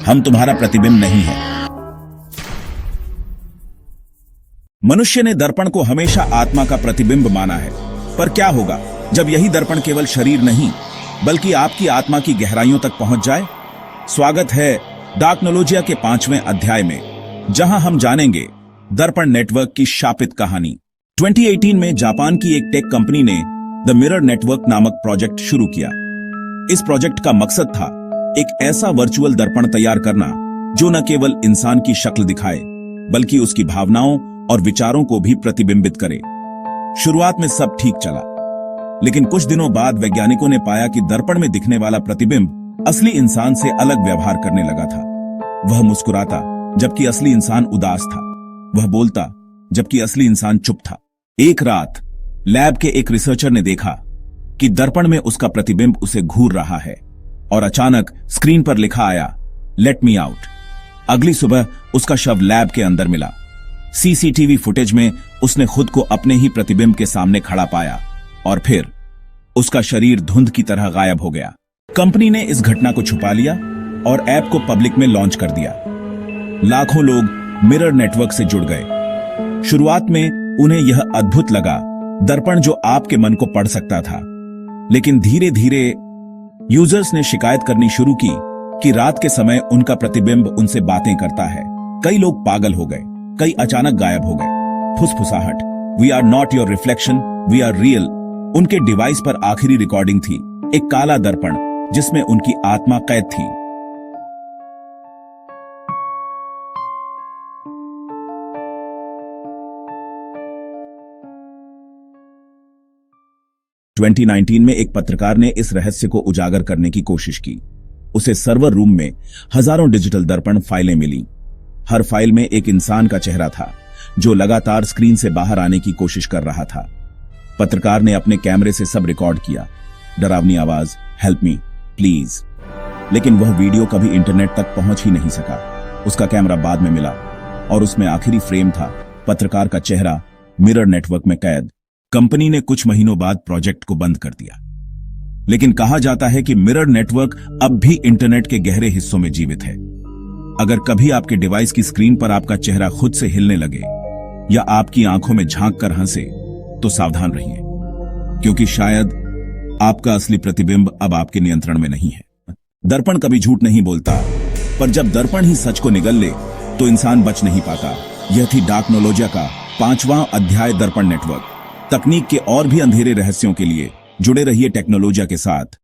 हम तुम्हारा प्रतिबिंब नहीं है। मनुष्य ने दर्पण को हमेशा आत्मा का प्रतिबिंब माना है, पर क्या होगा जब यही दर्पण केवल शरीर नहीं बल्कि आपकी आत्मा की गहराइयों तक पहुंच जाए? स्वागत है डार्कनोलॉजिया के 5वें अध्याय में, जहां हम जानेंगे दर्पण नेटवर्क की शापित कहानी। 2018 में जापान की एक टेक कंपनी ने द मिरर नेटवर्क नामक प्रोजेक्ट शुरू किया। इस प्रोजेक्ट का मकसद था एक ऐसा वर्चुअल दर्पण तैयार करना जो न केवल इंसान की शक्ल दिखाए बल्कि उसकी भावनाओं और विचारों को भी प्रतिबिंबित करे। शुरुआत में सब ठीक चला, लेकिन कुछ दिनों बाद वैज्ञानिकों ने पाया कि दर्पण में दिखने वाला प्रतिबिंब असली इंसान से अलग व्यवहार करने लगा था। वह मुस्कुराता जबकि असली इंसान उदास था। वह बोलता जबकि असली इंसान चुप था। एक रात लैब के एक रिसर्चर ने देखा कि दर्पण में उसका प्रतिबिंब उसे घूर रहा है और अचानक स्क्रीन पर लिखा आया, लेट मी आउट। अगली सुबह उसका शव लैब के अंदर मिला। सीसीटीवी फुटेज में उसने खुद को अपने ही प्रतिबिंब के सामने खड़ा पाया और फिर उसका शरीर धुंध की तरह गायब हो गया। कंपनी ने इस घटना को छुपा लिया और ऐप को पब्लिक में लॉन्च कर दिया। लाखों लोग मिरर नेटवर्क से जुड़ गए। शुरुआत में उन्हें यह अद्भुत लगा, दर्पण जो आपके मन को पढ़ सकता था, लेकिन धीरे धीरे यूजर्स ने शिकायत करनी शुरू की कि रात के समय उनका प्रतिबिंब उनसे बातें करता है। कई लोग पागल हो गए, कई अचानक गायब हो गए। फुसफुसाहट, we are not your reflection, we are real, उनके डिवाइस पर आखिरी रिकॉर्डिंग थी। एक काला दर्पण जिसमें उनकी आत्मा कैद थी। ट्वेंटी 2019 में एक पत्रकार ने इस रहस्य को उजागर करने की कोशिश की। उसे सर्वर रूम में हजारों डिजिटल दर्पण फाइलें मिली। हर फाइल में एक इंसान का चेहरा था जो लगातार स्क्रीन से बाहर आने की कोशिश कर रहा था। पत्रकार ने अपने कैमरे से सब रिकॉर्ड किया, डरावनी आवाज, हेल्प मी प्लीज। लेकिन वह वीडियो कभी इंटरनेट तक पहुंच ही नहीं सका। उसका कैमरा बाद में मिला और उसमें आखिरी फ्रेम था पत्रकार का चेहरा मिरर नेटवर्क में कैद। कंपनी ने कुछ महीनों बाद प्रोजेक्ट को बंद कर दिया, लेकिन कहा जाता है कि मिरर नेटवर्क अब भी इंटरनेट के गहरे हिस्सों में जीवित है। अगर कभी आपके डिवाइस की स्क्रीन पर आपका चेहरा खुद से हिलने लगे या आपकी आंखों में झांक कर हंसे, तो सावधान रहिए, क्योंकि शायद आपका असली प्रतिबिंब अब आपके नियंत्रण में नहीं है। दर्पण कभी झूठ नहीं बोलता, पर जब दर्पण ही सच को निगल ले तो इंसान बच नहीं पाता। यह थी डार्कनोलॉजिया का 5वां अध्याय, दर्पण नेटवर्क। तकनीक के और भी अंधेरे रहस्यों के लिए जुड़े रहिए टेक्नोलॉजिया के साथ।